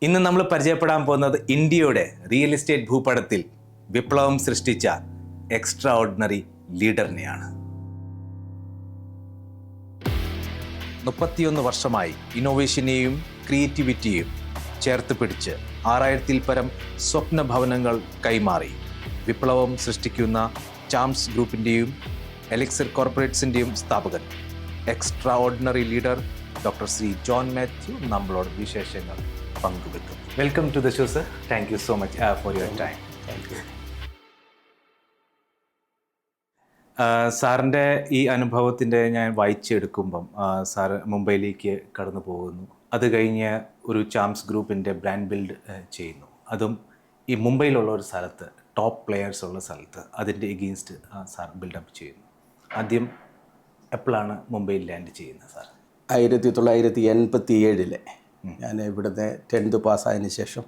ഇന്ന് നമ്മൾ പരിചയപ്പെടാൻ പോകുന്നത് ഇന്ത്യയുടെ റിയൽ എസ്റ്റേറ്റ് ഭൂപടത്തിൽ വിപ്ലവം സൃഷ്ടിച്ച എക്സ്ട്രാ ഓർഡിനറി ലീഡറിനെയാണ്. 31 വർഷമായി ഇന്നോവേഷനെയും ക്രിയേറ്റിവിറ്റിയും ചേർത്ത് പിടിച്ച് 6000-ൽ പരം സ്വപ്ന ഭവനങ്ങൾ കൈമാറി വിപ്ലവം സൃഷ്ടിക്കുന്ന ചാംസ് ഗ്രൂപ്പിൻ്റെയും എലിക്സിർ കോർപ്പറേറ്റ്സിൻ്റെയും സ്ഥാപകൻ extraordinary leader doctor Shri John Mathew നമ്മളോട് വിശേഷങ്ങൾ പങ്കുവെക്കും. Welcome to the show sir. Thank you so much for your time. Thank you. സാറിൻ്റെ ഈ അനുഭവത്തിൻ്റെ ഞാൻ വായിച്ചെടുക്കുമ്പം സാറ് മുംബൈയിലേക്ക് കടന്നു പോകുന്നു. അത് കഴിഞ്ഞ് ഒരു ചാംസ് ഗ്രൂപ്പിൻ്റെ ബ്രാൻഡ് ബിൽഡ് ചെയ്യുന്നു. അതും ഈ മുംബൈയിലുള്ള ഒരു സ്ഥലത്ത്, ടോപ്പ് പ്ലെയേഴ്സ് ഉള്ള സ്ഥലത്ത് അതിൻ്റെ എഗെയിൻസ്റ്റ് സാർ ബിൽഡപ്പ് ചെയ്യുന്നു. ആദ്യം എപ്പോഴാണ് മുംബൈയിൽ ലാൻഡ് ചെയ്യുന്നത് സാർ? 1987 ഞാൻ ഇവിടുത്തെ 10th പാസ്സായതിനു ശേഷം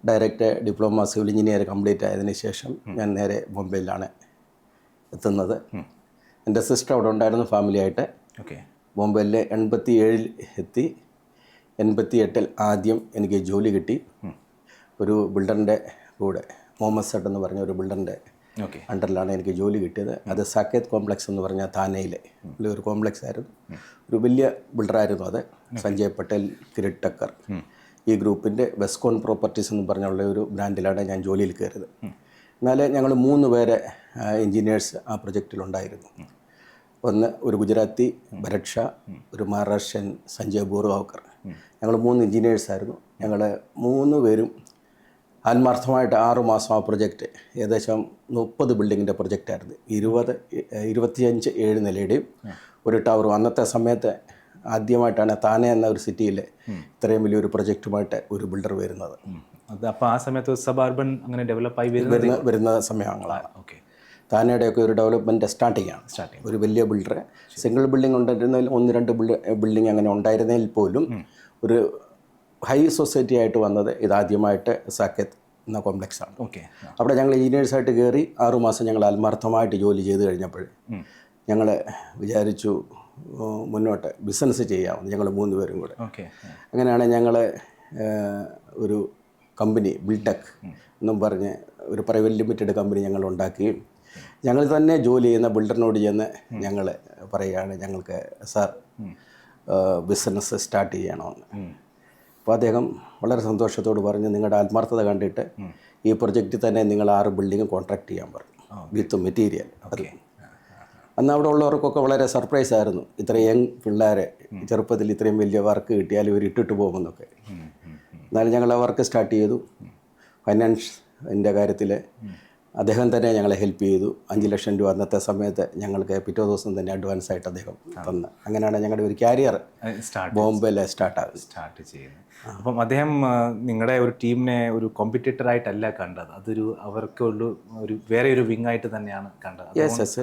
direct diploma civil engineer complete ആയതിനു ശേഷം ഞാൻ നേരെ മുംബൈയിലാണ് എത്തുന്നത്. എൻ്റെ സിസ്റ്റർ അവിടെ ഉണ്ടായിരുന്നു ഫാമിലിയായിട്ട്. മുംബൈയിൽ 87 എത്തി. 88 ആദ്യം എനിക്ക് ജോലി കിട്ടി. ഒരു ബിൽഡറിൻ്റെ കൂടെ, മുഹമ്മദ് സെഡ് എന്ന് പറഞ്ഞ ഒരു ബിൽഡറിൻ്റെ അണ്ടറിലാണ് എനിക്ക് ജോലി കിട്ടിയത്. അത് സാക്കേത് കോംപ്ലക്സ് എന്ന് പറഞ്ഞാൽ താനയിലെ ഒരു കോംപ്ലക്സ് ആയിരുന്നു. ഒരു വലിയ ബിൽഡറായിരുന്നു അത്. സഞ്ജയ് പട്ടേൽ, കിരീട് ടക്കർ ഈ ഗ്രൂപ്പിൻ്റെ വെസ്കോൺ പ്രോപ്പർട്ടീസ് എന്ന് പറഞ്ഞുള്ള ഒരു ബ്രാൻഡിലാണ് ഞാൻ ജോലിയിൽ കയറിയത്. എന്നാൽ ഞങ്ങൾ 3 പേരെ എൻജിനീയേഴ്സ് ആ പ്രൊജക്റ്റിലുണ്ടായിരുന്നു. ഒന്ന് ഒരു ഗുജറാത്തി ഭരത് ഷാ, ഒരു മഹാരാഷ്ട്രൻ സഞ്ജയ് ബോർഗാവ്കർ. ഞങ്ങൾ 3 എൻജിനീയേഴ്സായിരുന്നു. ഞങ്ങൾ 3 പേരും ആത്മാർത്ഥമായിട്ട് 6 മാസം ആ പ്രൊജക്റ്റ്, ഏകദേശം 30 ബിൽഡിങ്ങിൻ്റെ പ്രൊജക്റ്റായിരുന്നു. 25 7 നിലയുടെയും ഒരു ടവറും. അന്നത്തെ സമയത്ത് ആദ്യമായിട്ടാണ് താനെ എന്ന ഒരു സിറ്റിയിൽ ഇത്രയും വലിയൊരു പ്രൊജക്റ്റുമായിട്ട് ഒരു ബിൽഡർ വരുന്നത്. അപ്പോൾ ആ സമയത്ത് സബർബൻ അങ്ങനെ ഡെവലപ്പായി വരുന്ന സമയങ്ങളാണ്. താനയുടെയൊക്കെ ഒരു ഡെവലപ്മെൻറ്റ് സ്റ്റാർട്ടിംഗ്. ഒരു വലിയ ബിൽഡർ, സിംഗിൾ ബിൽഡിംഗ് ഉണ്ടായിരുന്നതിൽ 1-2 ബിൽഡിംഗ് അങ്ങനെ ഉണ്ടായിരുന്നതിൽ പോലും ഒരു ഹൈ സൊസൈറ്റി ആയിട്ട് വന്നത് ഇതാദ്യമായിട്ട് സാക്കേത് എന്ന കോംപ്ലക്സാണ്. അവിടെ ഞങ്ങൾ എൻജിനീയേഴ്സായിട്ട് കയറി 6 മാസം ഞങ്ങൾ ആത്മാർത്ഥമായിട്ട് ജോലി ചെയ്ത് കഴിഞ്ഞപ്പോൾ ഞങ്ങൾ വിചാരിച്ചു മുന്നോട്ട് ബിസിനസ് ചെയ്യാമെന്ന്. ഞങ്ങൾ 3 പേരും കൂടെ. അങ്ങനെയാണ് ഞങ്ങൾ ഒരു കമ്പനി ബിൽടെക് എന്നും പറഞ്ഞ് ഒരു പ്രൈവറ്റ് ലിമിറ്റഡ് കമ്പനി ഞങ്ങൾ ഉണ്ടാക്കുകയും ഞങ്ങൾ തന്നെ ജോലി ചെയ്യുന്ന ബിൽഡറിനോട് ചെന്ന് ഞങ്ങൾ പറയുകയാണ്, ഞങ്ങൾക്ക് സാർ ബിസിനസ് സ്റ്റാർട്ട് ചെയ്യണമെന്ന്. അപ്പോൾ അദ്ദേഹം വളരെ സന്തോഷത്തോട് പറഞ്ഞ്, നിങ്ങളുടെ ആത്മാർത്ഥത കണ്ടിട്ട് ഈ പ്രൊജക്റ്റിൽ തന്നെ നിങ്ങൾ 6 ബിൽഡിങ് കോൺട്രാക്ട് ചെയ്യാൻ പറഞ്ഞു, വിത്ത് മെറ്റീരിയൽ. അന്ന് അവിടെ ഉള്ളവർക്കൊക്കെ വളരെ സർപ്രൈസ് ആയിരുന്നു. ഇത്ര യങ് പിള്ളേരെ ചെറുപ്പത്തിൽ ഇത്രയും വലിയ വർക്ക് കിട്ടിയാൽ ഇവർ ഇട്ടിട്ട് പോകുമെന്നൊക്കെ. എന്നാലും ഞങ്ങൾ ആ വർക്ക് സ്റ്റാർട്ട് ചെയ്തു. ഫൈനാൻസിൻ്റെ കാര്യത്തിൽ അദ്ദേഹം തന്നെ ഞങ്ങളെ ഹെൽപ്പ് ചെയ്തു. 5 ലക്ഷം രൂപ അന്നത്തെ സമയത്ത് ഞങ്ങൾക്ക് പിറ്റേ ദിവസം തന്നെ അഡ്വാൻസ് ആയിട്ട് അദ്ദേഹം തന്ന്. അങ്ങനെയാണ് ഞങ്ങളുടെ ഒരു ക്യാരിയർ ബോംബെയിൽ സ്റ്റാർട്ട് ചെയ്യുന്നത്. അപ്പം അദ്ദേഹം നിങ്ങളുടെ ഒരു ടീമിനെ ഒരു കോമ്പറ്റീറ്ററായിട്ടല്ല കണ്ടത്, അതൊരു അവർക്കുള്ള ഒരു വേറെ ഒരു വിങ് ആയിട്ട് തന്നെയാണ് കണ്ടത്. യെസ്.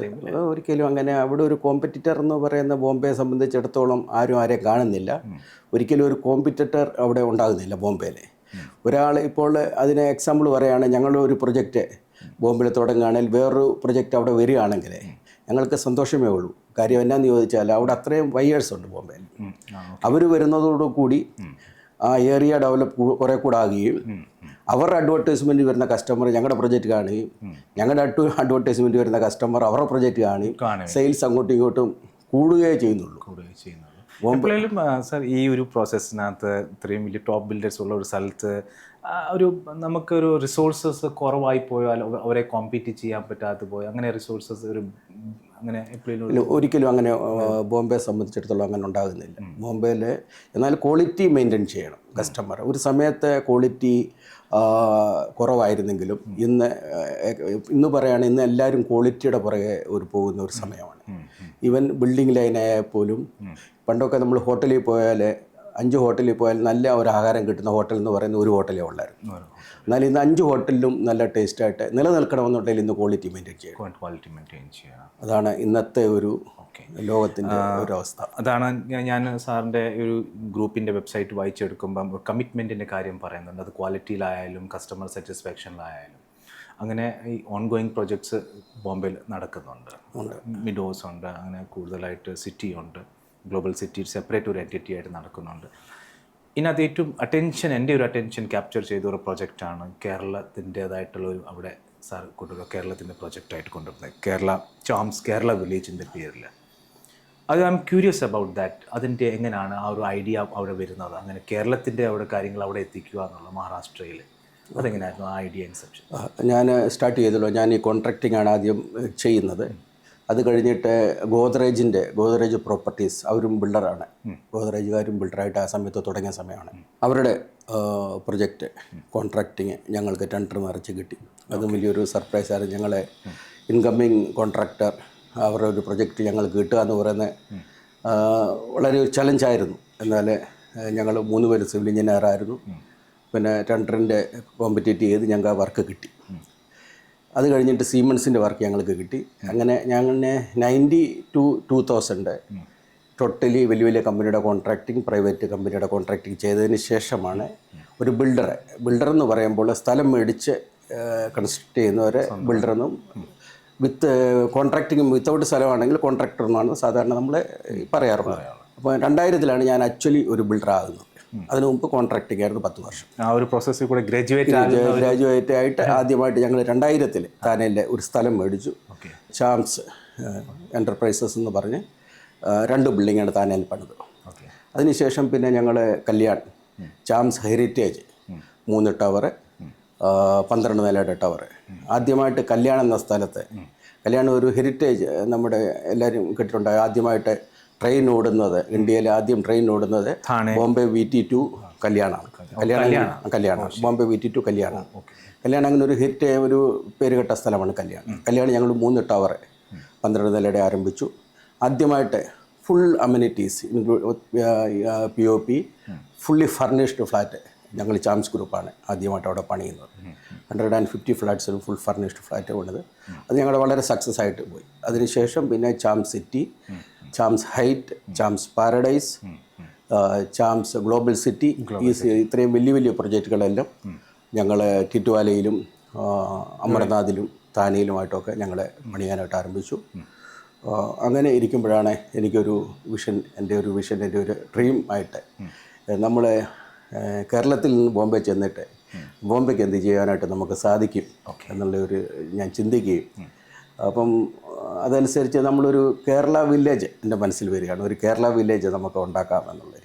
ഒരിക്കലും അങ്ങനെ അവിടെ ഒരു കോമ്പറ്റീറ്റർ എന്ന് പറയുന്ന ബോംബെയെ സംബന്ധിച്ചിടത്തോളം ആരെയും കാണുന്നില്ല. ഒരിക്കലും ഒരു കോമ്പറ്റീറ്റർ അവിടെ ഉണ്ടാകുന്നില്ല ബോംബെയിൽ. ഒരാൾ ഇപ്പോൾ അതിന് എക്സാമ്പിൾ പറയുകയാണെങ്കിൽ, ഞങ്ങളുടെ ഒരു പ്രൊജക്റ്റ് ബോംബെയിൽ തുടങ്ങുകയാണെങ്കിൽ വേറൊരു പ്രൊജക്റ്റ് അവിടെ വരികയാണെങ്കിൽ ഞങ്ങൾക്ക് സന്തോഷമേ ഉള്ളൂ. കാര്യം എന്നാന്ന് ചോദിച്ചാൽ അവിടെ അത്രയും ബയേഴ്സ് ഉണ്ട് ബോംബെയിൽ. അവർ വരുന്നതോടുകൂടി ആ ഏരിയ ഡെവലപ്പ് കുറേ കൂടെ ആകുകയും അവരുടെ അഡ്വർടൈസ്മെൻറ്റ് വരുന്ന കസ്റ്റമർ ഞങ്ങളുടെ പ്രൊജക്റ്റ് കാണുകയും ഞങ്ങളുടെ അഡ്വർടൈസ്മെൻറ്റ് വരുന്ന കസ്റ്റമർ അവരുടെ പ്രൊജക്റ്റ് കാണുകയും സെയിൽസ് അങ്ങോട്ടും ഇങ്ങോട്ടും കൂടുകയേ ചെയ്യുന്നുള്ളൂ. എപ്പോഴേലും സാർ ഈ ഒരു പ്രോസസ്സിനകത്ത് ഇത്രയും വലിയ ടോപ്പ് ബിൽഡേഴ്സ് ഉള്ള ഒരു സ്ഥലത്ത് ഒരു നമുക്കൊരു റിസോഴ്സസ് കുറവായി പോയാൽ അവരെ കോമ്പീറ്റ് ചെയ്യാൻ പറ്റാതെ പോയി, അങ്ങനെ റിസോഴ്സസ് ഒരു അങ്ങനെ എപ്പോഴും ഒരിക്കലും അങ്ങനെ ബോംബെ സംബന്ധിച്ചിടത്തോളം അങ്ങനെ ഉണ്ടാകുന്നില്ല. ബോംബെയിൽ എന്നാൽ ക്വാളിറ്റി മെയിൻറ്റെയിൻ ചെയ്യണം കസ്റ്റമർ. ഒരു സമയത്ത് ക്വാളിറ്റി കുറവായിരുന്നെങ്കിലും ഇന്ന് പറയുകയാണെങ്കിൽ ഇന്ന് എല്ലാവരും ക്വാളിറ്റിയുടെ പുറകെ പോകുന്ന ഒരു സമയമാണ്. ഈവൻ ബിൽഡിംഗ് ലൈനായാൽ പോലും പണ്ടൊക്കെ നമ്മൾ ഹോട്ടലിൽ പോയാൽ 5 ഹോട്ടലിൽ പോയാൽ നല്ല ഒരു ആഹാരം കിട്ടുന്ന ഹോട്ടൽ എന്ന് പറയുന്ന ഒരു ഹോട്ടലേ ഉള്ളായിരുന്നു. എന്നാൽ ഇന്ന് 5 ഹോട്ടലിലും നല്ല ടേസ്റ്റായിട്ട് നിലനിൽക്കണമെന്നുണ്ടെങ്കിൽ ഇന്ന് ക്വാളിറ്റി മെയിൻറ്റെയിൻ ചെയ്യണം. അതാണ് ഇന്നത്തെ ഒരു ലോകത്തിൻ്റെ ഒരു അവസ്ഥ. അതാണ് ഞാൻ സാറിൻ്റെ ഒരു ഗ്രൂപ്പിൻ്റെ വെബ്സൈറ്റ് വായിച്ചെടുക്കുമ്പം കമ്മിറ്റ്മെൻറ്റിൻ്റെ കാര്യം പറയുന്നുണ്ട്. അത് ക്വാളിറ്റിയിലായാലും കസ്റ്റമർ സാറ്റിസ്ഫാക്ഷനിലായാലും. അങ്ങനെ ഈ ഓൺഗോയിങ് പ്രൊജക്ട്സ് ബോംബെയിൽ നടക്കുന്നുണ്ട്. മിഡോസ് ഉണ്ട്, അങ്ങനെ കൂടുതലായിട്ട് സിറ്റി ഉണ്ട്, ഗ്ലോബൽ സിറ്റി സെപ്പറേറ്റ് ഒരു എൻറ്റിറ്റി ആയിട്ട് നടക്കുന്നുണ്ട്. ഇതിനകത്ത് ഏറ്റവും എൻ്റെ ഒരു അറ്റൻഷൻ ക്യാപ്ചർ ചെയ്ത ഒരു പ്രൊജക്റ്റാണ് കേരളത്തിൻ്റേതായിട്ടുള്ള ഒരു അവിടെ സാർ കൊണ്ടുവരുക കേരളത്തിൻ്റെ പ്രൊജക്റ്റായിട്ട് കൊണ്ടുവരുന്നത് ചാംസ് കേരള വില്ലേജിൻ്റെ പേരിൽ. അത് I M curious about that. അതിൻ്റെ എങ്ങനെയാണ് ആ ഒരു ഐഡിയ അവിടെ വരുന്നത്, അങ്ങനെ കേരളത്തിൻ്റെ അവിടെ കാര്യങ്ങൾ അവിടെ എത്തിക്കുക എന്നുള്ള മഹാരാഷ്ട്രയിൽ അതെങ്ങനെയായിരുന്നു ആ ഐഡിയ ഇൻസെപ്ഷൻ? ഞാൻ സ്റ്റാർട്ട് ചെയ്തല്ലോ, ഞാൻ ഈ കോൺട്രാക്റ്റിംഗ് ആണ് ആദ്യം ചെയ്യുന്നത്. അത് കഴിഞ്ഞിട്ട് ഗോദ്രേജ് പ്രോപ്പർട്ടീസ്, അവരും ബിൽഡറാണ്, ഗോദ്രേജുകാരും ബിൽഡറായിട്ട് ആ സമയത്ത് തുടങ്ങിയ സമയമാണ്. അവരുടെ പ്രൊജക്റ്റ് കോൺട്രാക്റ്റിങ് ഞങ്ങൾക്ക് ടെൻഡർ നിറച്ച് കിട്ടി. അതും വലിയൊരു സർപ്രൈസായിരുന്നു. ഞങ്ങളെ ഇൻകമ്മിങ് കോൺട്രാക്ടർ അവരുടെ ഒരു പ്രൊജക്റ്റ് ഞങ്ങൾക്ക് കിട്ടുക എന്ന് പറയുന്നത് വളരെ ഒരു ചലഞ്ചായിരുന്നു. എന്നാൽ ഞങ്ങൾ 3 പേര് സിവിൽ എഞ്ചിനീയറായിരുന്നു. പിന്നെ ടെൻഡറിൻ്റെ കോമ്പറ്റേറ്റ് ചെയ്ത് ഞങ്ങൾക്ക് ആ വർക്ക് കിട്ടി. അത് കഴിഞ്ഞിട്ട് സീമെൻസിൻ്റെ വർക്ക് ഞങ്ങൾക്ക് കിട്ടി. അങ്ങനെ ഞങ്ങൾ 90 to 2000 ടോട്ടലി വലിയ വലിയ കമ്പനിയുടെ കോൺട്രാക്റ്റിംഗ്, പ്രൈവറ്റ് കമ്പനിയുടെ കോൺട്രാക്റ്റിംഗ് ചെയ്തതിന് ശേഷമാണ് ഒരു ബിൽഡർ എന്ന് പറയുമ്പോൾ സ്ഥലം മേടിച്ച് കൺസ്ട്രക്ട് ചെയ്യുന്നവരെ ബിൽഡറെന്നും, വിത്ത് കോൺട്രാക്റ്റിംഗ് വിത്തൗട്ട് സ്ഥലമാണെങ്കിൽ കോൺട്രാക്ടർ എന്നാണ് സാധാരണ നമ്മൾ പറയാറുള്ളത്. അപ്പോൾ 2000 ഞാൻ ആക്ച്വലി ഒരു ബിൽഡർ ആകുന്നത്. അതിനു മുമ്പ് കോൺട്രാക്റ്റിംഗ് ആയിരുന്നു 10 വർഷം. ആ ഒരു പ്രോസസ്സിൽ കൂടെ ഗ്രാജുവേറ്റ് ആയിട്ട് ആദ്യമായിട്ട് ഞങ്ങൾ 2000 താനയിലെ ഒരു സ്ഥലം മേടിച്ചു. ചാംസ് എൻ്റർപ്രൈസസ് എന്ന് പറഞ്ഞ് 2 ബിൽഡിങ്ങാണ് താനയിൽ പണിത്. അതിനുശേഷം പിന്നെ ഞങ്ങൾ ചാംസ് ഹെറിറ്റേജ് 3 ടവർ, 12 നിലയുടെ ടവർ. ആദ്യമായിട്ട് കല്യാണം എന്ന സ്ഥലത്ത്, കല്യാണം ഒരു ഹെറിറ്റേജ് നമ്മുടെ എല്ലാവരും കേട്ടിട്ടുണ്ടായി. ആദ്യമായിട്ട് ട്രെയിൻ ഓടുന്നത്, ഇന്ത്യയിൽ ആദ്യം ട്രെയിൻ ഓടുന്നത് ബോംബെ VT2 കല്യാണമാണ്. കല്യാണം ബോംബെ VT2 കല്യാണം. അങ്ങനെ ഒരു ഒരു പേരുകെട്ട സ്ഥലമാണ് കല്യാണം. ഞങ്ങൾ 3 ടവർ 12 നിലയുടെ ആരംഭിച്ചു. ആദ്യമായിട്ട് full amenities POP fully furnished flat ഞങ്ങൾ ചാംസ് ഗ്രൂപ്പാണ് ആദ്യമായിട്ട് അവിടെ പണിയുന്നത്. 150 ഫ്ലാറ്റ്സിലും ഫുൾ ഫർണിഷ്ഡ് ഫ്ലാറ്റ് കൊണ്ടത്. അത് ഞങ്ങളുടെ വളരെ സക്സസ് ആയിട്ട് പോയി. അതിനുശേഷം പിന്നെ charms city, charms height, charms paradise, charms global city, ഇത്രയും വലിയ പ്രൊജക്റ്റുകളെല്ലാം ഞങ്ങൾ ടിറ്റുവാലയിലും അമർനാഥിലും താനയിലുമായിട്ടൊക്കെ ഞങ്ങൾ പണിയാനായിട്ട് ആരംഭിച്ചു. അങ്ങനെ ഇരിക്കുമ്പോഴാണ് എൻ്റെ ഒരു ഡ്രീം ആയിട്ട് നമ്മൾ കേരളത്തിൽ നിന്ന് ബോംബെ ചെന്നിട്ട് ബോംബെക്ക് എന്ത് ചെയ്യാനായിട്ട് നമുക്ക് സാധിക്കും എന്നുള്ളൊരു ഞാൻ ചിന്തിക്കുകയും, അപ്പം അതനുസരിച്ച് നമ്മളൊരു കേരള വില്ലേജ് എൻ്റെ മനസ്സിൽ വരികയാണ്. ഒരു കേരള വില്ലേജ് നമുക്ക് ഉണ്ടാക്കാം എന്നുള്ളത്.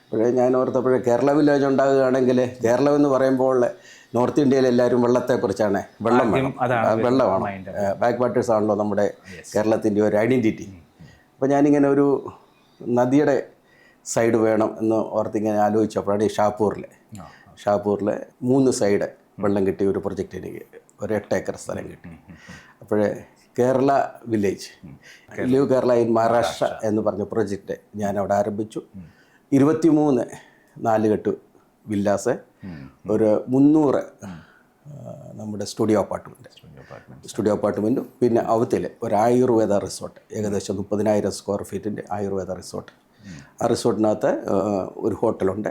അപ്പോഴേ ഞാൻ ഓർത്തപ്പോഴേ കേരള വില്ലേജ് ഉണ്ടാകുകയാണെങ്കിൽ, കേരളം എന്ന് പറയുമ്പോൾ നോർത്ത് ഇന്ത്യയിൽ എല്ലാവരും വെള്ളത്തെക്കുറിച്ചാണ്, വെള്ളമാണ്, ബാക്ക് വാട്ടേഴ്സ് ആണല്ലോ നമ്മുടെ കേരളത്തിൻ്റെ ഒരു ഐഡൻറ്റിറ്റി. അപ്പോൾ ഞാനിങ്ങനെ ഒരു നദിയുടെ സൈഡ് വേണം എന്ന് ഓർത്തിങ്ങനെ ആലോചിച്ചപ്പോഴാണ് ഈ ഷാപ്പൂരിൽ 3 സൈഡ് വെള്ളം കിട്ടിയ ഒരു പ്രൊജക്റ്റ് എനിക്ക് ഒരു 8 ഏക്കർ സ്ഥലം കിട്ടി. അപ്പോഴേ Kerala village, live Kerala in Maharashtra എന്ന് പറഞ്ഞ പ്രൊജക്റ്റ് ഞാൻ അവിടെ ആരംഭിച്ചു. 23 നാലുകെട്ട് വില്ലാസ്, ഒരു 300 നമ്മുടെ സ്റ്റുഡിയോ അപ്പാർട്ട്മെൻറ്റും, പിന്നെ അവത്തിൽ ഒരു ആയുർവേദ റിസോർട്ട്, ഏകദേശം 30,000 സ്ക്വയർ ഫീറ്റിൻ്റെ ആയുർവേദ റിസോർട്ട്. ആ റിസോർട്ടിനകത്ത് ഒരു ഹോട്ടലുണ്ട്,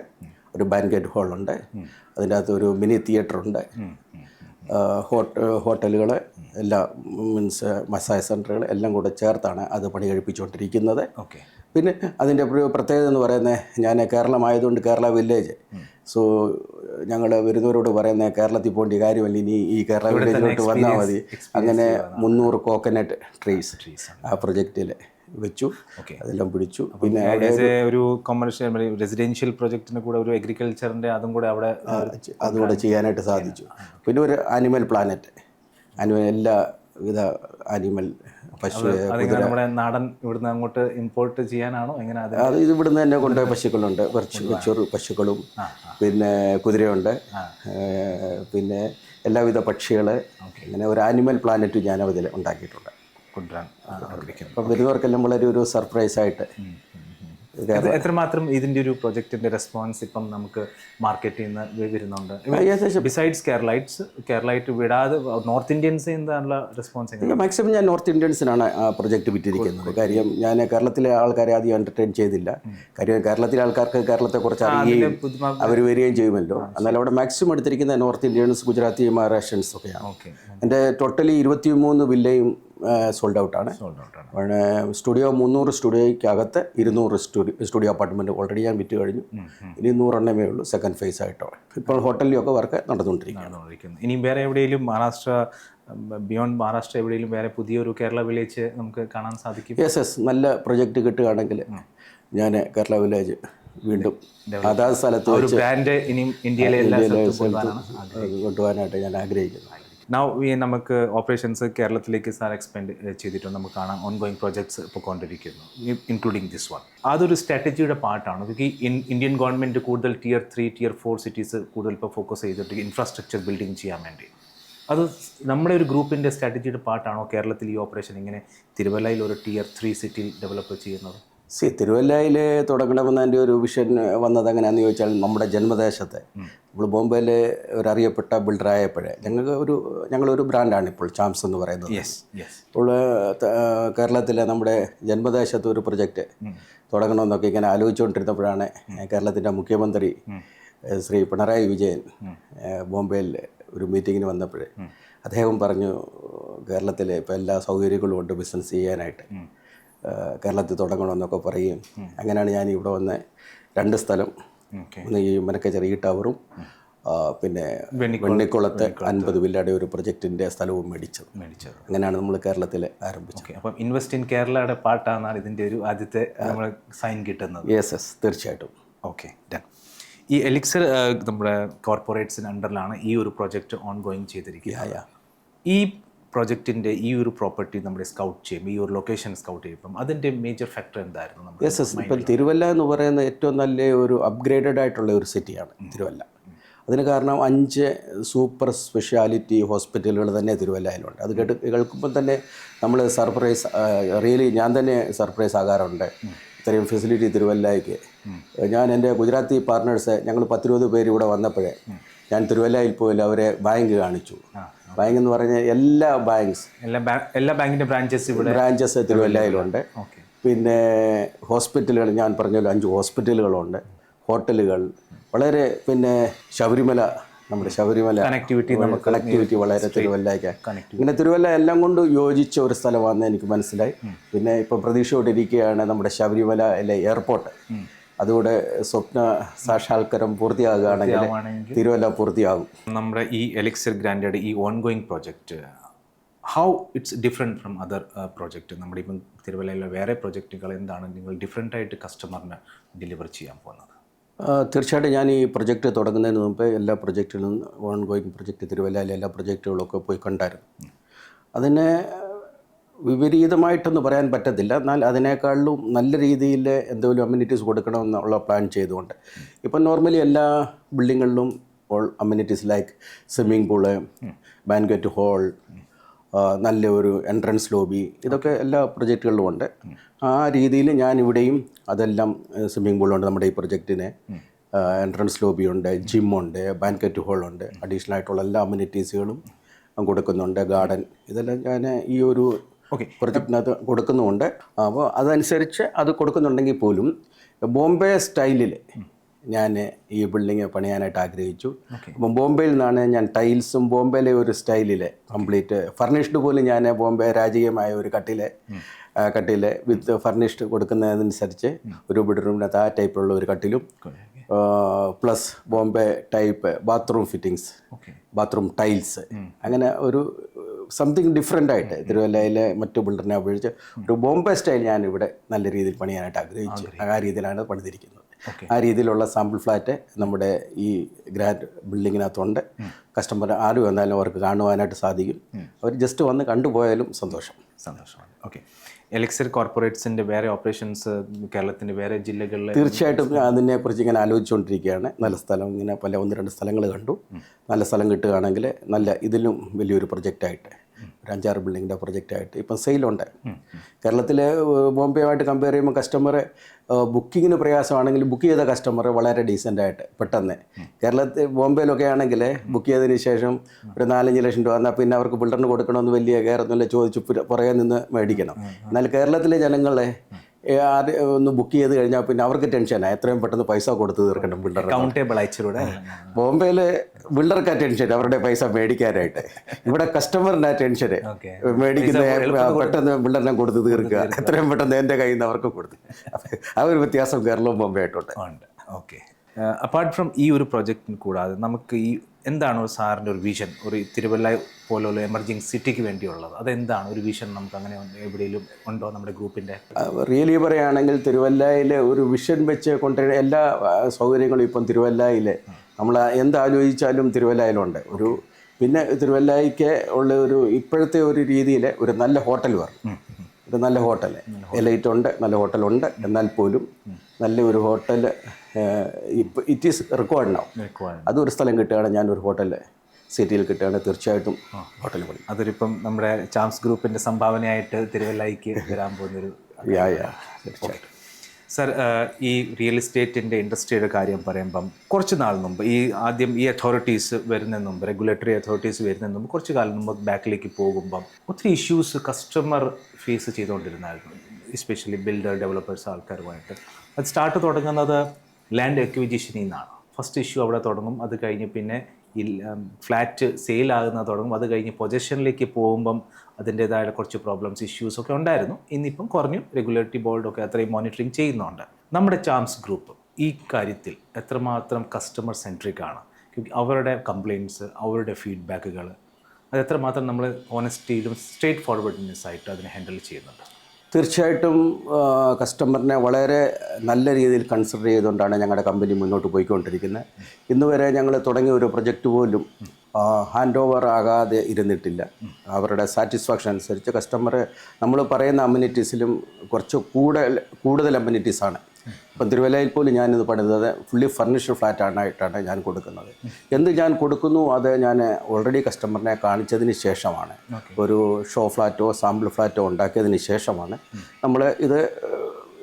ഒരു ബാൻക്വറ്റ് ഹാളുണ്ട്, അതിൻ്റെ അകത്ത് ഒരു മിനി തിയേറ്ററുണ്ട്, ഹോട്ടലുകൾ എല്ലാം, മീൻസ് മസാജ് സെൻ്ററുകൾ എല്ലാം കൂടെ ചേർത്താണ് അത് പണി കഴിപ്പിച്ചുകൊണ്ടിരിക്കുന്നത്. പിന്നെ അതിൻ്റെ പ്രത്യേകത എന്ന് പറയുന്നത്, ഞാൻ കേരളമായതുകൊണ്ട് കേരള വില്ലേജ്, സോ ഞങ്ങൾ വരുന്നവരോട് പറയുന്നത് കേരളത്തിൽ പോകേണ്ട കാര്യമല്ല, ഇനി ഈ കേരള വില്ലേജിലോട്ട് വന്നാൽ മതി. അങ്ങനെ 300 കോക്കനട്ട് ട്രീസ് ആ പ്രൊജക്റ്റിൽ വെച്ചു, അതെല്ലാം പിടിച്ചു. പിന്നെ ഒരു കൊമേഴ്ഷ്യൽ റെസിഡൻഷ്യൽ പ്രൊജക്റ്റിന് കൂടെ ഒരു അഗ്രികൾച്ചറിൻ്റെ അതുകൂടെ ചെയ്യാനായിട്ട് സാധിച്ചു. പിന്നെ ഒരു ആനിമൽ പ്ലാനറ്റ്, എല്ലാവിധ ആനിമൽ, പശു, നമ്മുടെ നാടൻ ഇവിടുന്ന് അങ്ങോട്ട് ഇമ്പോർട്ട് ചെയ്യാനാണോ എങ്ങനെ? അത് ഇത് ഇവിടുന്ന് തന്നെ കൊണ്ടുപോയ പശുക്കളുണ്ട്, ചെറു പശുക്കളും, പിന്നെ കുതിരയുണ്ട്, പിന്നെ എല്ലാവിധ പക്ഷികൾ, അങ്ങനെ ഒരു ആനിമൽ പ്ലാനറ്റ് ഞാൻ അതിൽ ഉണ്ടാക്കിയിട്ടുണ്ട്. അപ്പം വരുന്നവർക്കെല്ലാം വളരെ ഒരു സർപ്രൈസായിട്ട്. എത്രമാത്രം ഇതിൻ്റെ ഒരു പ്രൊജക്റ്റിൻ്റെ റെസ്പോൺസ് ഇപ്പം നമുക്ക് മാർക്കറ്റിൽ നിന്ന് വരുന്നുണ്ട്? ബിസൈഡ്സ് കേരളൈറ്റ് വിടാതെ നോർത്ത് ഇന്ത്യൻസ് എന്താണുള്ള റെസ്പോൺസ്? മാക്സിമം ഞാൻ നോർത്ത് ഇന്ത്യൻസിനാണ് ആ പ്രൊജക്റ്റ് വിറ്റിരിക്കുന്നത്. കാര്യം ഞാൻ കേരളത്തിലെ ആൾക്കാരെ ആദ്യം എൻ്റർടൈൻ ചെയ്തില്ല. കാര്യം കേരളത്തിലെ ആൾക്കാർക്ക് കേരളത്തെക്കുറിച്ച് അറിയുകയും അവർ വരികയും ചെയ്യുമല്ലോ. എന്നാൽ അവിടെ മാക്സിമം എടുത്തിരിക്കുന്ന നോർത്ത് ഇന്ത്യൻസ്, ഗുജറാത്തി, മഹാരാഷ്ട്രൻസ് ഒക്കെയാണ്. എൻ്റെ ടോട്ടലി 23 വില്ലയും സോൾഡ് ഔട്ടാണ്. സ്റ്റുഡിയോ 300 സ്റ്റുഡിയോയ്ക്കകത്ത് 200 സ്റ്റുഡിയോ അപ്പാർട്ട്മെൻറ്റ് ഓൾറെഡി ഞാൻ വിറ്റ് കഴിഞ്ഞു. ഇനി 100 എണ്ണമേ ഉള്ളൂ സെക്കൻഡ് ഫേസ് ആയിട്ടോ. ഇപ്പോൾ ഹോട്ടലിലൊക്കെ വർക്ക് നടന്നുകൊണ്ടിരിക്കുകയാണ്. ഇനി വേറെ എവിടെയെങ്കിലും ബിയോണ്ട് മഹാരാഷ്ട്ര എവിടെയെങ്കിലും വേറെ പുതിയൊരു കേരള വില്ലേജ് നമുക്ക് കാണാൻ സാധിക്കും? യെസ്, നല്ല പ്രൊജക്റ്റ് കിട്ടുകയാണെങ്കിൽ ഞാൻ കേരള വില്ലേജ് വീണ്ടും അതാത് സ്ഥലത്ത് വെച്ച് ബ്രാൻഡ് ഇനിയും ഇന്ത്യയിലെ എല്ലാ കൊണ്ടുപോകാനായിട്ട് ഞാൻ ആഗ്രഹിക്കുന്നു. നമുക്ക് ഓപ്പറേഷൻസ് കേരളത്തിലേക്ക് സാർ എക്സ്പെൻഡ് ചെയ്തിട്ടുണ്ട്. നമുക്ക് കാണാം ഓൺഗോയിങ് പ്രോജക്ട്സ് ഇപ്പോൾ കൊണ്ടിരിക്കുന്നു, ഇൻക്ലൂഡിങ് ദിസ് വൺ. അതൊരു സ്ട്രാറ്റജിയുടെ പാർട്ടാണ്. ഇന്ത്യൻ ഗവൺമെൻറ് കൂടുതൽ Tier 3, Tier 4 സിറ്റീസ് കൂടുതൽ ഇപ്പോൾ ഫോക്കസ് ചെയ്തിട്ട് ഇൻഫ്രാസ്ട്രക്ചർ ബിൽഡിംഗ് ചെയ്യാൻ വേണ്ടി. അത് നമ്മുടെ ഒരു ഗ്രൂപ്പിൻ്റെ സ്ട്രാറ്റജിയുടെ പാർട്ടാണോ കേരളത്തിൽ ഈ ഓപ്പറേഷൻ ഇങ്ങനെ തിരുവല്ലയിൽ ഒരു Tier 3 സിറ്റി ഡെവലപ്പ് ചെയ്യുന്നത്? തിരുവല്ലയിൽ തുടങ്ങണമെന്ന് എൻ്റെ ഒരു വിഷൻ വന്നത് എങ്ങനെയാണെന്ന് ചോദിച്ചാൽ, നമ്മുടെ ജന്മദേശത്തെ നമ്മൾ ബോംബെയിൽ ഒരു അറിയപ്പെട്ട ബിൽഡറായപ്പോഴേ ഞങ്ങളൊരു ബ്രാൻഡാണ് ഇപ്പോൾ ചാംസ് എന്ന് പറയുന്നത്. ഇപ്പോൾ കേരളത്തിലെ നമ്മുടെ ജന്മദേശത്ത് ഒരു പ്രൊജക്റ്റ് തുടങ്ങണമെന്നൊക്കെ ഇങ്ങനെ ആലോചിച്ചുകൊണ്ടിരുന്നപ്പോഴാണ് കേരളത്തിൻ്റെ മുഖ്യമന്ത്രി ശ്രീ പിണറായി വിജയൻ ബോംബെയിൽ ഒരു മീറ്റിങ്ങിന് വന്നപ്പോൾ അദ്ദേഹം പറഞ്ഞു, കേരളത്തിൽ ഇപ്പോൾ എല്ലാ സൗകര്യങ്ങളും ഉണ്ട് ബിസിനസ് ചെയ്യാനായിട്ട്, കേരളത്തിൽ തുടങ്ങണമെന്നൊക്കെ പറയും. അങ്ങനെയാണ് ഞാൻ ഇവിടെ വന്ന് 2 സ്ഥലം, ഒന്ന് ഈ മനക്കച്ചെറിയ ടവറും പിന്നെ വെണ്ണിക്കുളത്ത് 50 വില്ലയുടെ ഒരു പ്രൊജക്റ്റിൻ്റെ സ്ഥലവും മേടിച്ചത്. അങ്ങനെയാണ് നമ്മൾ കേരളത്തിൽ ആരംഭിച്ചത്. അപ്പം ഇൻവെസ്റ്റ് ഇൻ കേരളയുടെ പാർട്ടാണ് ഇതിൻ്റെ ഒരു ആദ്യത്തെ നമ്മൾ സൈൻ കിട്ടുന്നത്. യെസ്, തീർച്ചയായിട്ടും. Okay, done. ഈ എലിക്സർ നമ്മുടെ കോർപ്പറേറ്റ്സിന് അണ്ടറിലാണ് ഈ ഒരു പ്രോജക്റ്റ് ഓൺഗോയിങ് ചെയ്തിരിക്കുക. ഈ പ്രോജക്റ്റിൻ്റെ ഈ ഒരു പ്രോപ്പർട്ടി നമ്മുടെ സ്കൗട്ട് ചെയ്യും, ഈ ഒരു ലൊക്കേഷൻ സ്കൗട്ട് ചെയ്യുമ്പം അതിൻ്റെ മേജർ ഫാക്ടർ എന്തായിരുന്നു? യെസ്, ഇപ്പം തിരുവല്ല എന്ന് പറയുന്ന ഏറ്റവും നല്ല ഒരു അപ്ഗ്രേഡഡ് ആയിട്ടുള്ള ഒരു സിറ്റിയാണ് തിരുവല്ല. അതിന് കാരണം 5 സൂപ്പർ സ്പെഷ്യാലിറ്റി ഹോസ്പിറ്റലുകൾ തന്നെ തിരുവല്ലയിലുണ്ട്. അത് കേൾക്കുമ്പോൾ തന്നെ നമ്മൾ സർപ്രൈസ്, റിയലി ഞാൻ തന്നെ സർപ്രൈസ് ആകാറുണ്ട്. ഇത്രയും ഫെസിലിറ്റി തിരുവല്ലയ്ക്ക്. ഞാൻ എൻ്റെ ഗുജറാത്തി പാർട്ട്നേഴ്സ് ഞങ്ങൾ 10-20 പേര് ഇവിടെ വന്നപ്പോഴേ ഞാൻ തിരുവല്ലയിൽ പോയില്ല, അവരെ ബാങ്ക് കാണിച്ചു. ബാങ്ക് എന്ന് പറഞ്ഞാൽ എല്ലാ ബാങ്കിൻ്റെ ബ്രാഞ്ചസ് തിരുവല്ലയിലുണ്ട്. പിന്നെ ഹോസ്പിറ്റലുകൾ ഞാൻ പറഞ്ഞല്ലോ 5 ഹോസ്പിറ്റലുകളുണ്ട്, ഹോട്ടലുകൾ, വളരെ പിന്നെ നമ്മുടെ ശബരിമല കണക്ടിവിറ്റി വളരെ തിരുവല്ലയ്ക്ക്. ഇങ്ങനെ തിരുവല്ല എല്ലാം കൊണ്ട് യോജിച്ച ഒരു സ്ഥലമാണെന്ന് എനിക്ക് മനസ്സിലായി. പിന്നെ ഇപ്പോൾ പ്രതീക്ഷയോടിരിക്കുകയാണ് നമ്മുടെ ശബരിമലയിലെ എയർപോർട്ട്. അതുകൂടെ സ്വപ്ന സാക്ഷാത്കാരം പൂർത്തിയാകുകയാണെങ്കിൽ തിരുവല്ല പൂർത്തിയാകും. നമ്മുടെ ഈ എലിക്സർ ഗ്രാൻഡഡ് ഈ ongoing project how it's different from other project? നമ്മുടെ ഇപ്പം തിരുവല്ലയിലെ വേറെ പ്രോജക്റ്റുകൾ എന്താണ് നിങ്ങൾ ഡിഫറെൻ്റ് ആയിട്ട് കസ്റ്റമറിന് ഡെലിവർ ചെയ്യാൻ പോകുന്നത്? തീർച്ചയായിട്ടും ഞാൻ ഈ പ്രൊജക്റ്റ് തുടങ്ങുന്നതിന് മുമ്പ് എല്ലാ പ്രൊജക്റ്റിലും ഓൺഗോയിങ് പ്രൊജക്റ്റ് തിരുവല്ലയിലെ എല്ലാ പ്രൊജക്റ്റുകളൊക്കെ പോയി കണ്ടായിരുന്നു. അതിനെ വിപരീതമായിട്ടൊന്നും പറയാൻ പറ്റത്തില്ല, എന്നാൽ അതിനേക്കാളും നല്ല രീതിയിൽ എന്തെങ്കിലും അമ്യൂണിറ്റീസ് കൊടുക്കണമെന്നുള്ള പ്ലാൻ ചെയ്തുകൊണ്ട് ഇപ്പം നോർമലി എല്ലാ ബിൽഡിങ്ങുകളിലും all amenities like swimming pool, banquet hall, നല്ല ഒരു എൻട്രൻസ് ലോബി, ഇതൊക്കെ എല്ലാ പ്രൊജക്റ്റുകളിലും ഉണ്ട്. ആ രീതിയിൽ ഞാൻ ഇവിടെയും അതെല്ലാം, സ്വിമ്മിംഗ് പൂളുണ്ട് നമ്മുടെ ഈ പ്രൊജക്റ്റിന്, എൻട്രൻസ് ലോബിയുണ്ട്, ജിമ്മുണ്ട്, ബാൻക്വറ്റ് ഹാളുണ്ട്, അഡീഷണൽ ആയിട്ടുള്ള എല്ലാ അമ്യൂണിറ്റീസുകളും കൊടുക്കുന്നുണ്ട്, ഗാർഡൻ, ഇതെല്ലാം ഞാൻ ഈ ഒരു പ്രൊജക്റ്റിനകത്ത് കൊടുക്കുന്നുമുണ്ട്. അപ്പോൾ അതനുസരിച്ച് അത് കൊടുക്കുന്നുണ്ടെങ്കിൽ പോലും ബോംബെ സ്റ്റൈലിൽ ഞാൻ ഈ ബിൽഡിങ് പണിയാനായിട്ട് ആഗ്രഹിച്ചു. അപ്പം ബോംബെയിൽ നിന്നാണ് ഞാൻ ടൈൽസും ബോംബെയിലെ ഒരു സ്റ്റൈലിൽ കംപ്ലീറ്റ് ഫർണിഷ്ഡ് പോലും ഞാൻ ബോംബെ രാജകീയമായ ഒരു കട്ടിൽ വിത്ത് ഫർണിഷ്ഡ് കൊടുക്കുന്നതനുസരിച്ച് ഒരു ബെഡ്റൂമിനകത്ത് ആ ടൈപ്പിലുള്ള ഒരു കട്ടിലും plus Bombay type bathroom fittings, bathroom tiles, അങ്ങനെ ഒരു സംതിങ് ഡിഫറെൻ്റ് ആയിട്ട് തിരുവല്ലയിലെ മറ്റു ബിൽഡറിനെ അപേക്ഷിച്ച് ഒരു ബോംബെ സ്റ്റൈൽ ഞാൻ ഇവിടെ നല്ല രീതിയിൽ പണിയാനായിട്ട് ആഗ്രഹിച്ചു. ആ രീതിയിലാണ് പണിതിരിക്കുന്നത്. ആ രീതിയിലുള്ള സാമ്പിൾ ഫ്ലാറ്റ് നമ്മുടെ ഈ ഗ്രാൻഡ് ബിൽഡിങ്ങിനകത്തുണ്ട്. കസ്റ്റമർ ആരും വന്നാലും അവർക്ക് കാണുവാനായിട്ട് സാധിക്കും. അവർ ജസ്റ്റ് വന്ന് കണ്ടുപോയാലും സന്തോഷമാണ്. ഓക്കെ, എലിക്സർ കോർപ്പറേറ്റ്സിൻ്റെ വേറെ ഓപ്പറേഷൻസ് കേരളത്തിൻ്റെ വേറെ ജില്ലകളിൽ? തീർച്ചയായിട്ടും അതിനെക്കുറിച്ച് ഇങ്ങനെ ആലോചിച്ചുകൊണ്ടിരിക്കുകയാണ്. നല്ല സ്ഥലം, ഇങ്ങനെ 1-2 സ്ഥലങ്ങൾ കണ്ടു. നല്ല സ്ഥലം കിട്ടുകയാണെങ്കിൽ നല്ല ഇതിലും വലിയൊരു പ്രൊജക്റ്റായിട്ട്, ഒരു 5-6 ബിൽഡിങ്ങിൻ്റെ പ്രൊജക്റ്റായിട്ട് ഇപ്പം സെയിലുണ്ട്. കേരളത്തിലെ ബോംബെയുമായിട്ട് കമ്പയർ ചെയ്യുമ്പോൾ കസ്റ്റമർ ബുക്കിങ്ങിന് പ്രയാസമാണെങ്കിൽ ബുക്ക് ചെയ്ത കസ്റ്റമർ വളരെ ഡീസൻ്റായിട്ട് പെട്ടെന്ന്, കേരളത്തിൽ ബോംബെയിലൊക്കെ ആണെങ്കിൽ ബുക്ക് ചെയ്തതിന് ശേഷം ഒരു 4-5 ലക്ഷം രൂപ എന്നാൽ പിന്നെ അവർക്ക് ബിൽഡറിന് കൊടുക്കണമെന്ന് വലിയ കയറൊന്നുമില്ല, ചോദിച്ച് പുറകെ നിന്ന് മേടിക്കണം. എന്നാൽ കേരളത്തിലെ ജനങ്ങളെ ഒന്ന് ബുക്ക് ചെയ്ത് കഴിഞ്ഞാൽ പിന്നെ അവർക്ക് ടെൻഷനാണ്, എത്രയും പെട്ടെന്ന് പൈസ കൊടുത്ത് തീർക്കണം ബിൽഡർ. കൗണ്ടബിൾ അയച്ചിലൂടെ ബോംബെയിൽ ബിൽഡർക്ക് ടെൻഷൻ അവരുടെ പൈസ മേടിക്കാനായിട്ട്, ഇവിടെ കസ്റ്റമറിൻ്റെ ടെൻഷന് മേടിക്കുന്ന പെട്ടെന്ന് ബിൽഡറിനെ കൊടുത്ത് തീർക്കുക, എത്രയും പെട്ടെന്ന് എൻ്റെ കയ്യിൽ നിന്ന് അവർക്ക് കൊടുത്ത്. ആ ഒരു വ്യത്യാസം കേരളവും ബോംബെ ആയിട്ടുണ്ട്. ഓക്കെ. അപ്പാർട്ട് ഫ്രം ഈ ഒരു പ്രൊജക്റ്റിന് കൂടാതെ നമുക്ക് ഈ എന്താണ് ഒരു സാറിൻ്റെ ഒരു വിഷൻ, ഒരു തിരുവല്ല പോലുള്ള എമർജിങ് സിറ്റിക്ക് വേണ്ടിയുള്ളത്? അതെന്താണ് ഒരു വിഷൻ? നമുക്ക് അങ്ങനെ എവിടെയെങ്കിലും ഉണ്ടോ നമ്മുടെ ഗ്രൂപ്പിൻ്റെ? റിയലി പറയുകയാണെങ്കിൽ തിരുവല്ലയിൽ ഒരു വിഷൻ വെച്ച് കൊണ്ടുവരുന്ന എല്ലാ സൗകര്യങ്ങളും ഇപ്പം തിരുവല്ലയിൽ നമ്മൾ എന്താലോചിച്ചാലും തിരുവല്ലയിലുണ്ട്. ഒരു പിന്നെ തിരുവല്ലയ്ക്ക് ഉള്ള ഒരു ഇപ്പോഴത്തെ ഒരു രീതിയിൽ ഒരു നല്ല ഹോട്ടൽ വരണം, ഒരു നല്ല ഹോട്ടൽ എലൈറ്റ് ഉണ്ട്, നല്ല ഹോട്ടലുണ്ട്. എന്നാൽ പോലും നല്ല ഒരു hotel it is required now. അതൊരു സ്ഥലം കിട്ടുകയാണ്, ഞാനൊരു ഹോട്ടൽ സിറ്റിയിൽ കിട്ടുകയാണ്, തീർച്ചയായിട്ടും ഹോട്ടൽ പണി. അതൊരിപ്പം നമ്മുടെ ചാംസ് ഗ്രൂപ്പിൻ്റെ സംഭാവനയായിട്ട് തിരുവല്ലയ്ക്ക് വരാൻ പോകുന്നൊരു. തീർച്ചയായിട്ടും. സർ, ഈ റിയൽ എസ്റ്റേറ്റിൻ്റെ ഇൻഡസ്ട്രിയുടെ കാര്യം പറയുമ്പം കുറച്ച് നാൾ മുമ്പ് ആദ്യം ഈ അതോറിറ്റീസ് വരുന്നതിന് മുമ്പ്, റെഗുലേറ്ററി അതോറിറ്റീസ് വരുന്നതിന് മുമ്പ് കുറച്ച് കാലം മുമ്പ് ബാക്കിലേക്ക് പോകുമ്പം ഒത്തിരി ഇഷ്യൂസ് കസ്റ്റമർ ഫേസ് ചെയ്തുകൊണ്ടിരുന്നായിരുന്നു, എസ്പെഷ്യലി ബിൽഡർ ഡെവലപ്പേഴ്സ് ആൾക്കാരുമായിട്ട്. അത് സ്റ്റാർട്ട് തുടങ്ങുന്നത് ലാൻഡ് അക്വിസിഷനിൽ നിന്നാണ്. ഫസ്റ്റ് ഇഷ്യൂ അവിടെ തുടങ്ങും, അത് കഴിഞ്ഞ് പിന്നെ ഈ ഫ്ലാറ്റ് സെയിലാകുന്നത് തുടങ്ങും, അത് കഴിഞ്ഞ് പൊസിഷനിലേക്ക് പോകുമ്പം അതിൻ്റേതായ കുറച്ച് പ്രോബ്ലംസ് ഇഷ്യൂസൊക്കെ ഉണ്ടായിരുന്നു. ഇന്നിപ്പം കുറഞ്ഞു, റെഗുലേറ്ററി ബോർഡൊക്കെ അത്രയും മോണിറ്ററിങ് ചെയ്യുന്നുണ്ട്. നമ്മുടെ ചാംസ് ഗ്രൂപ്പ് ഈ കാര്യത്തിൽ എത്രമാത്രം കസ്റ്റമർ സെൻട്രിക് ആണ്? അവരുടെ കംപ്ലയിൻറ്റ്സ്, അവരുടെ ഫീഡ്ബാക്കുകൾ, അത് എത്രമാത്രം നമ്മൾ ഓണസ്റ്റിയിലും സ്ട്രേറ്റ് ഫോർവേഡ്നെസ് ആയിട്ട് അതിനെ ഹാൻഡിൽ ചെയ്യുന്നുണ്ട്? തീർച്ചയായിട്ടും കസ്റ്റമറിനെ വളരെ നല്ല രീതിയിൽ കൺസിഡർ ചെയ്തുകൊണ്ടാണ് ഞങ്ങളുടെ കമ്പനി മുന്നോട്ട് പോയിക്കൊണ്ടിരിക്കുന്നത്. ഇന്ന് വരെ ഞങ്ങൾ തുടങ്ങിയ ഒരു പ്രൊജക്റ്റ് പോലും ഹാൻഡ് ഓവർ ആകാതെ ഇരുന്നിട്ടില്ല. അവരുടെ സാറ്റിസ്ഫാക്ഷൻ അനുസരിച്ച് കസ്റ്റമർ നമ്മൾ പറയുന്ന അമ്യൂണിറ്റീസിലും കുറച്ച് കൂടുതൽ അമ്യൂണിറ്റീസാണ്. ഇപ്പം തിരുവല്ലയിൽ പോലും ഞാനിത് പണിതത് ഫുള്ളി ഫർണിഷ്ഡ് ഫ്ലാറ്റായിട്ടാണ് ഞാൻ കൊടുക്കുന്നത്. എന്ത് ഞാൻ കൊടുക്കുന്നു അത് ഞാൻ ഓൾറെഡി കസ്റ്റമറിനെ കാണിച്ചതിന് ശേഷമാണ്, ഒരു ഷോ ഫ്ലാറ്റോ സാമ്പിൾ ഫ്ലാറ്റോ ഉണ്ടാക്കിയതിന് ശേഷമാണ് നമ്മൾ ഇത്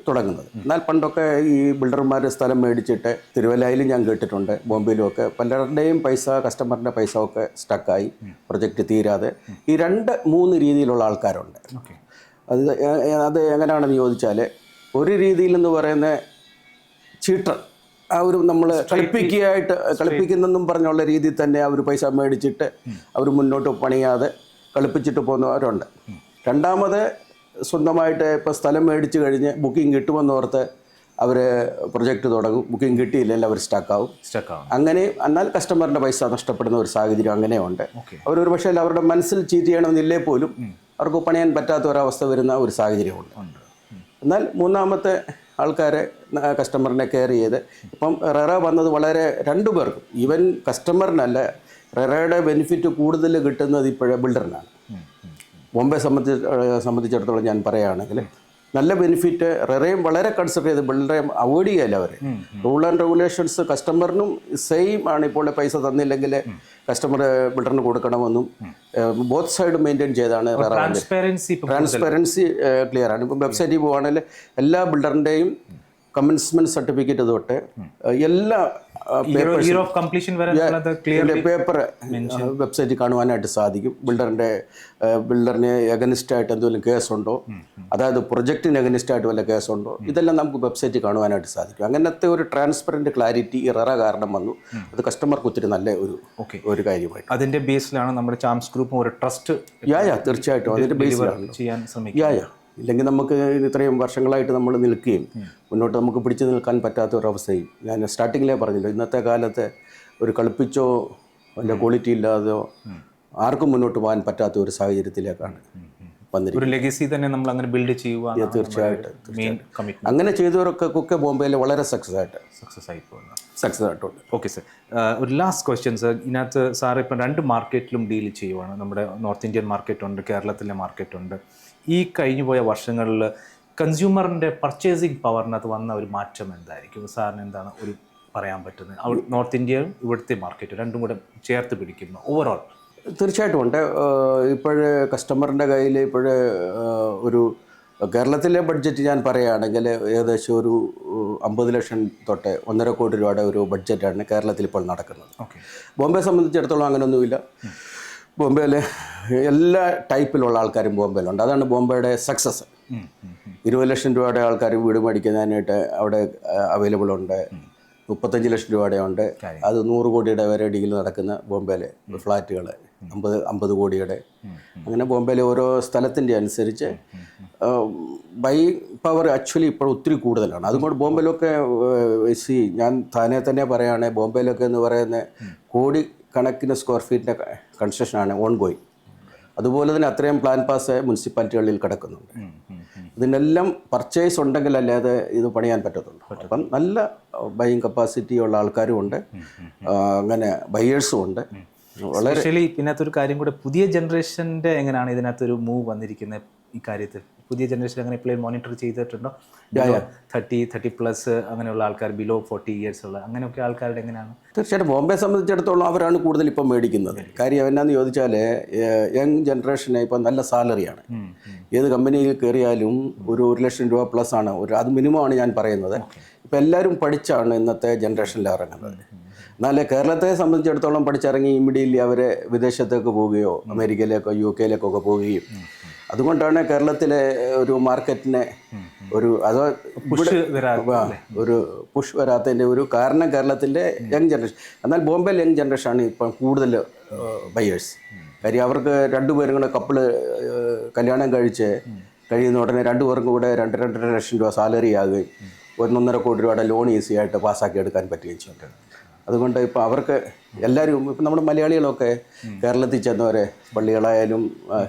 തുടങ്ങുന്നത്. എന്നാൽ പണ്ടൊക്കെ ഈ ബിൽഡർമാർ സ്ഥലം മേടിച്ചിട്ട് തിരുവല്ലയിലും ഞാൻ കേട്ടിട്ടുണ്ട്, ബോംബെയിലും ഒക്കെ പലരുടെയും പൈസ, കസ്റ്റമറിൻ്റെ പൈസ ഒക്കെ സ്റ്റക്കായി പ്രൊജക്റ്റ് തീരാതെ ഈ 2-3 രീതിയിലുള്ള ആൾക്കാരുണ്ട്. അത് എങ്ങനെയാണെന്ന് ചോദിച്ചാൽ, ഒരു രീതിയിലെന്ന് പറയുന്ന ചീട്ടർ, ആ ഒരു നമ്മൾ കളിപ്പിക്കുന്നെന്നും പറഞ്ഞുള്ള രീതിയിൽ തന്നെ അവർ പൈസ മേടിച്ചിട്ട് അവർ മുന്നോട്ട് പണിയാതെ കളിപ്പിച്ചിട്ട് പോകുന്നവരുണ്ട്. രണ്ടാമത് സ്വന്തമായിട്ട് ഇപ്പോൾ സ്ഥലം മേടിച്ച് കഴിഞ്ഞ് ബുക്കിംഗ് കിട്ടുമെന്നോർത്ത് അവർ പ്രൊജക്റ്റ് തുടങ്ങും, ബുക്കിംഗ് കിട്ടിയില്ലെങ്കിൽ അവർ സ്റ്റക്കാവും. അങ്ങനെ എന്നാൽ കസ്റ്റമറിൻ്റെ പൈസ നഷ്ടപ്പെടുന്ന ഒരു സാഹചര്യം അങ്ങനെയുണ്ട്. അവരൊരു പക്ഷേ അവരുടെ മനസ്സിൽ ചീറ്റ് ചെയ്യണമെന്നില്ലേ പോലും അവർക്ക് പണിയാൻ പറ്റാത്ത ഒരവസ്ഥ വരുന്ന ഒരു സാഹചര്യമുണ്ട്. എന്നാൽ മൂന്നാമത്തെ ആൾക്കാരെ കസ്റ്റമറിനെ കെയർ ചെയ്ത് ഇപ്പം റെറ വന്നത് വളരെ 2 പേർക്കും, ഈവൻ കസ്റ്റമറിനല്ല, റെറയുടെ ബെനിഫിറ്റ് കൂടുതൽ കിട്ടുന്നത് ഇപ്പോഴേ ബിൽഡറിനാണ്. ബോംബെ സംബന്ധിച്ചിടത്തോളം ഞാൻ പറയുകയാണെങ്കിൽ നല്ല ബെനിഫിറ്റ് റെറയും വളരെ കൺസിഡർ ചെയ്ത് ബിൽഡറേയും അവോയ്ഡ് ചെയ്യല്ല. അവർ റൂൾ ആൻഡ് റെഗുലേഷൻസ് കസ്റ്റമറിനും സെയിം ആണ്. ഇപ്പോൾ പൈസ തന്നില്ലെങ്കിൽ കസ്റ്റമർ ബിൽഡറിന് കൊടുക്കണമെന്നും ബോത്ത് സൈഡ് മെയിൻറ്റെയിൻ ചെയ്താണ് ട്രാൻസ്പെറൻസി ക്ലിയർ ആണ്. ഇപ്പം വെബ്സൈറ്റിൽ പോവുകയാണെങ്കിൽ എല്ലാ ബിൽഡറിൻ്റെയും കമൻസ്മെൻറ്റ് സർട്ടിഫിക്കറ്റ് തൊട്ട് എല്ലാ പേപ്പർ വെബ്സൈറ്റിൽ കാണുവാനായിട്ട് സാധിക്കും. ബിൽഡറിന് എഗനിസ്റ്റായിട്ട് എന്തെങ്കിലും കേസുണ്ടോ, അതായത് പ്രൊജക്റ്റിന് എഗനിസ്റ്റായിട്ട് വല്ല കേസുണ്ടോ, ഇതെല്ലാം നമുക്ക് വെബ്സൈറ്റിൽ കാണുവാനായിട്ട് സാധിക്കും. അങ്ങനത്തെ ഒരു ട്രാൻസ്പെറൻറ്റ് ക്ലാരിറ്റി ഈ റെറ കാരണം വന്നു. അത് കസ്റ്റമർക്ക് ഒത്തിരി നല്ല ഒരു കാര്യമായിട്ട്. അതിൻ്റെ ബേസിലാണ് നമ്മുടെ ചാംസ് ഗ്രൂപ്പ് ഒരു ട്രസ്റ്റ്. തീർച്ചയായിട്ടും അതിൻ്റെ ബേസിലാണ് ചെയ്യാൻ ശ്രമിക്കുക. ഇല്ലെങ്കിൽ നമുക്ക് ഇത്രയും വർഷങ്ങളായിട്ട് നമ്മൾ നിൽക്കുകയും മുന്നോട്ട് നമുക്ക് പിടിച്ചു നിൽക്കാൻ പറ്റാത്ത ഒരവസ്ഥയും. ഞാൻ സ്റ്റാർട്ടിങ്ങിലേ പറഞ്ഞല്ലോ, ഇന്നത്തെ കാലത്ത് ഒരു കളിപ്പിച്ചോ അതിൻ്റെ ക്വാളിറ്റി ഇല്ലാതെയോ ആർക്കും മുന്നോട്ട് പോകാൻ പറ്റാത്ത ഒരു സാഹചര്യത്തിലേക്കാണ് വന്നിരിക്കുന്നത്. ഒരു ലെഗസി തന്നെ നമ്മൾ അങ്ങനെ ബിൽഡ് ചെയ്യുക. തീർച്ചയായിട്ടും അങ്ങനെ ചെയ്തവർക്കൊക്കെ ബോംബെയിൽ വളരെ സക്സസ് ആയിട്ടുണ്ട്. ഓക്കെ സർ, ഒരു ലാസ്റ്റ് ക്വസ്റ്റ്യൻ സർ. ഇതിനകത്ത് സാർ ഇപ്പം 2 മാർക്കറ്റിലും ഡീൽ ചെയ്യുവാണ്. നമ്മുടെ നോർത്ത് ഇന്ത്യൻ മാർക്കറ്റുണ്ട്, കേരളത്തിലെ മാർക്കറ്റുണ്ട്. ഈ കഴിഞ്ഞു പോയ വർഷങ്ങളിൽ കൺസ്യൂമറിൻ്റെ പർച്ചേസിങ് പവറിനകത്ത് വന്ന ഒരു മാറ്റം എന്തായിരിക്കും സാറിന്? എന്താണ് ഒരു പറയാൻ പറ്റുന്നത്? നോർത്ത് ഇന്ത്യയും ഇവിടുത്തെ മാർക്കറ്റ് രണ്ടും കൂടെ ചേർത്ത് പിടിക്കുന്നു ഓവറോൾ. തീർച്ചയായിട്ടും ഉണ്ട്. ഇപ്പോഴ് കസ്റ്റമറിൻ്റെ കയ്യിൽ ഒരു കേരളത്തിലെ ബഡ്ജറ്റ് ഞാൻ പറയുകയാണെങ്കിൽ ഏകദേശം ഒരു 50 ലക്ഷം തൊട്ട് 1.5 കോടി രൂപയുടെ ഒരു ബഡ്ജറ്റാണ് കേരളത്തിൽ ഇപ്പോൾ നടക്കുന്നത്. ബോംബെ സംബന്ധിച്ചിടത്തോളം അങ്ങനെയൊന്നുമില്ല. ബോംബെയിൽ എല്ലാ ടൈപ്പിലുള്ള ആൾക്കാരും ബോംബെയിലുണ്ട്. അതാണ് ബോംബെയുടെ സക്സസ്. 20 ലക്ഷം രൂപയുടെ ആൾക്കാർ വീട് മേടിക്കുന്നതിനായിട്ട് അവിടെ അവൈലബിൾ ഉണ്ട്. 35 ലക്ഷം രൂപയുടെ ഉണ്ട്. അത് 100 കോടിയുടെ വരെ ഡീൽ നടക്കുന്ന ബോംബെയിലെ ഫ്ലാറ്റുകൾ, 50 കോടിയുടെ. അങ്ങനെ ബോംബെയിലെ ഓരോ സ്ഥലത്തിൻ്റെ അനുസരിച്ച് ബൈ പവർ ആക്ച്വലി ഇപ്പോൾ ഒത്തിരി കൂടുതലാണ്. അതുകൊണ്ട് ബോംബെയിലൊക്കെ ഞാൻ താനെ തന്നെ പറയുകയാണെങ്കിൽ ബോംബെയിലൊക്കെ എന്ന് പറയുന്നത് കോടിക്കണക്കിന് സ്ക്വയർ ഫീറ്റിൻ്റെ കൺസ്ട്രക്ഷനാണ് ഓൺ ഗോയിങ്. അതുപോലെ തന്നെ അത്രയും പ്ലാൻ പാസ് മുനിസിപ്പാലിറ്റികളിൽ കിടക്കുന്നുണ്ട്. ഇതിനെല്ലാം പർച്ചേസ് ഉണ്ടെങ്കിൽ അല്ലാതെ ഇത് പണിയാൻ പറ്റത്തുള്ളൂ. അപ്പം നല്ല ബൈയിങ് കപ്പാസിറ്റി ഉള്ള ആൾക്കാരും ഉണ്ട്, അങ്ങനെ ബയേഴ്സും ഉണ്ട്. വളരെ ഇതിനകത്തൊരു കാര്യം കൂടെ, പുതിയ ജനറേഷൻ്റെ എങ്ങനെയാണ് ഇതിനകത്തൊരു മൂവ് വന്നിരിക്കുന്നത് ഈ കാര്യത്തിൽ? പുതിയ ജനറേഷൻ അങ്ങനെ എപ്പോഴും മോണിറ്റർ ചെയ്തിട്ടുണ്ടോ? 30+ അങ്ങനെയുള്ള ആൾക്കാർ, ബിലോ 40 ഇയേഴ്സ് ഉള്ള അങ്ങനെയൊക്കെ ആൾക്കാരുടെ എങ്ങനെയാണ്? തീർച്ചയായിട്ടും ബോംബെ സംബന്ധിച്ചിടത്തോളം അവരാണ് കൂടുതൽ ഇപ്പം മേടിക്കുന്നത്. കാര്യം എന്നാന്ന് ചോദിച്ചാൽ യങ് ജനറേഷന് ഇപ്പം നല്ല സാലറിയാണ്. ഏത് കമ്പനിയിൽ കയറിയാലും ഒരു 1 ലക്ഷം രൂപ പ്ലസ് ആണ്, അത് മിനിമമാണ് ഞാൻ പറയുന്നത്. ഇപ്പം എല്ലാവരും പഠിച്ചാണ് ഇന്നത്തെ ജനറേഷനിൽ ഇറങ്ങുന്നത്. എന്നാൽ കേരളത്തെ സംബന്ധിച്ചിടത്തോളം പഠിച്ചിറങ്ങി ഇമ്മീഡിയറ്റ്ലി അവർ വിദേശത്തേക്ക് പോവുകയോ അമേരിക്കയിലേക്കോ UK യിലേക്കൊക്കെ പോവുകയും, അതുകൊണ്ടാണ് കേരളത്തിലെ ഒരു മാർക്കറ്റിനെ ഒരു ഒരു പുഷ് വരാത്തതിൻ്റെ ഒരു കാരണം കേരളത്തിൻ്റെ യങ് ജനറേഷൻ. എന്നാൽ ബോംബെയിൽ യങ് ജനറേഷനാണ് ഇപ്പം കൂടുതൽ ബയേഴ്സ്. കാര്യം അവർക്ക് 2 പേരും കൂടെ കപ്പിള് കല്യാണം കഴിയുന്ന ഉടനെ 2 പേർക്കും കൂടെ 2-2.5 ലക്ഷം രൂപ സാലറി ആകുകയും 1-1.5 കോടി രൂപയുടെ ലോൺ ഈസി ആയിട്ട് പാസ്സാക്കി എടുക്കാൻ പറ്റുകയും ചെയ്തിട്ടുണ്ട്. അതുകൊണ്ട് ഇപ്പോൾ അവർക്ക് എല്ലാവരും, ഇപ്പം നമ്മുടെ മലയാളികളൊക്കെ കേരളത്തിൽ ചെന്നവരെ, പള്ളികളായാലും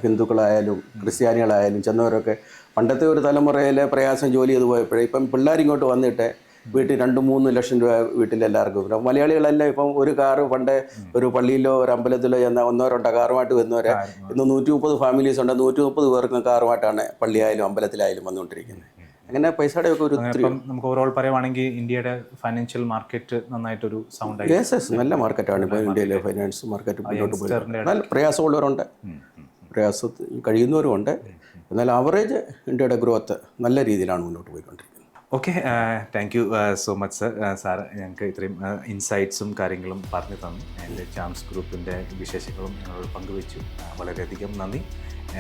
ഹിന്ദുക്കളായാലും ക്രിസ്ത്യാനികളായാലും ചെന്നവരൊക്കെ പണ്ടത്തെ ഒരു തലമുറയിലെ പ്രയാസം ജോലി ചെയ്ത് പോയപ്പോഴേ ഇപ്പം പിള്ളേരിങ്ങോട്ട് വന്നിട്ട് വീട്ടിൽ 2-3 ലക്ഷം രൂപ വീട്ടിലെല്ലാവർക്കും. മലയാളികളെല്ലാം ഇപ്പം ഒരു കാറ് പണ്ട് ഒരു പള്ളിയിലോ ഒരു അമ്പലത്തിലോ ചെന്ന 1-2 കാറുമായിട്ട് വരുന്നവരെ ഇന്ന് 130 ഫാമിലീസ് ഉണ്ട്. 130 പേർക്കും കാറുമായിട്ടാണ് പള്ളിയായാലും അമ്പലത്തിലായാലും വന്നുകൊണ്ടിരിക്കുന്നത്. അങ്ങനെ പൈസയുടെ ഒക്കെ ഒരു നമുക്ക് ഓവറോൾ പറയുവാണെങ്കിൽ ഇന്ത്യയുടെ ഫൈനാൻഷ്യൽ മാർക്കറ്റ് നന്നായിട്ടൊരു സൗണ്ട് ആയി. നല്ല മാർക്കറ്റാണ് ഇപ്പോൾ ഇന്ത്യയിലെ ഫൈനാൻസ് മാർക്കറ്റ്. മുന്നോട്ട് പോയി നല്ല പ്രയാസമുള്ളവരുണ്ട്, പ്രയാസത്തിൽ കഴിയുന്നവരുമുണ്ട്. എന്നാൽ ആവറേജ് ഇന്ത്യയുടെ ഗ്രോത്ത് നല്ല രീതിയിലാണ് മുന്നോട്ട് പോയിക്കൊണ്ടിരിക്കുന്നത്. Okay, thank you so much sir. Sir ഞങ്ങൾക്ക് ഇത്രയും ഇൻസൈറ്റ്സും കാര്യങ്ങളും പറഞ്ഞു തന്നു. എൻ്റെ ചാംസ് ഗ്രൂപ്പിൻ്റെ വിശേഷങ്ങളും ഞങ്ങളോട് പങ്കുവെച്ചു. വളരെയധികം നന്ദി.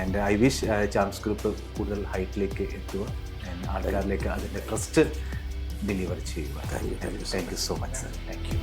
And I wish charms group കൂടുതൽ ഹൈറ്റിലേക്ക് എത്തുക, ആൾക്കാരിലേക്ക് അതിൻ്റെ ട്രസ്റ്റ് ഡെലിവർ ചെയ്യുക. Thank you so much sir. Thank U.